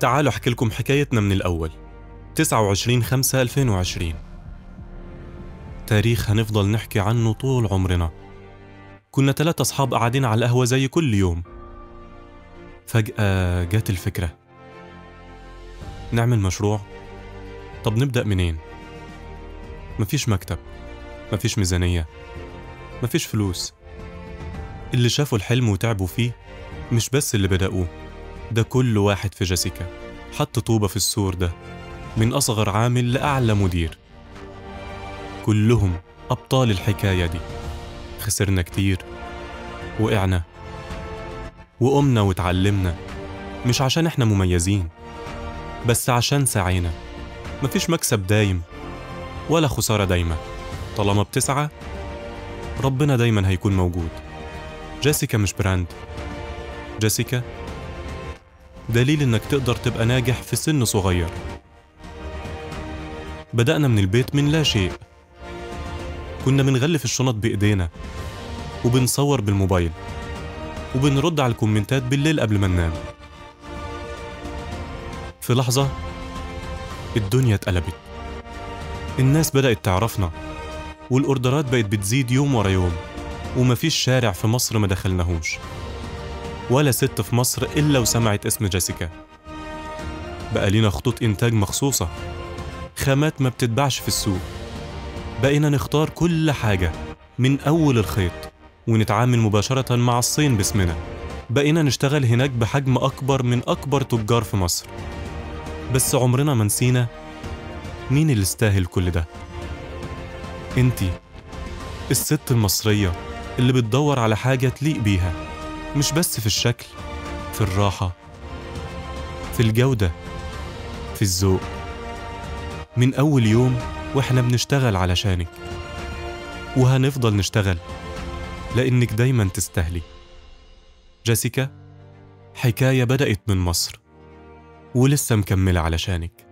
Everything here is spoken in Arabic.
تعالوا أحكي لكم حكايتنا من الأول. 29/5/2020، تاريخ هنفضل نحكي عنه طول عمرنا. كنا 3 أصحاب قاعدين على القهوة زي كل يوم. فجأة جات الفكرة، نعمل مشروع. طب نبدأ منين؟ مفيش مكتب، مفيش ميزانية، مفيش فلوس. اللي شافوا الحلم وتعبوا فيه مش بس اللي بدأوه، ده كل واحد في جيسيكا حط طوبة في السور ده، من أصغر عامل لأعلى مدير. كلهم أبطال الحكاية دي. خسرنا كتير، وقعنا، وقمنا واتعلمنا، مش عشان احنا مميزين، بس عشان سعينا. مفيش مكسب دايم ولا خسارة دايمة. طالما بتسعى ربنا دايما هيكون موجود. جيسيكا مش براند، جيسيكا دليل انك تقدر تبقى ناجح في سن صغير. بدأنا من البيت من لا شيء. كنا بنغلف الشنط بإيدينا، وبنصور بالموبايل، وبنرد على الكومنتات بالليل قبل ما ننام. في لحظة الدنيا اتقلبت. الناس بدأت تعرفنا، والأوردرات بقت بتزيد يوم ورا يوم، ومفيش شارع في مصر ما دخلناهوش، ولا ست في مصر إلا وسمعت اسم جيسيكا. بقى لينا خطوط إنتاج مخصوصة، خامات ما بتتباعش في السوق. بقينا نختار كل حاجة من أول الخيط، ونتعامل مباشرة مع الصين باسمنا. بقينا نشتغل هناك بحجم أكبر من أكبر تجار في مصر. بس عمرنا ما نسينا مين اللي استاهل كل ده. انتي، الست المصرية اللي بتدور على حاجة تليق بيها، مش بس في الشكل، في الراحة، في الجودة، في الذوق. من أول يوم وإحنا بنشتغل علشانك، وهنفضل نشتغل لأنك دايما تستاهلي. جيسيكا، حكاية بدأت من مصر ولسه مكملة علشانك.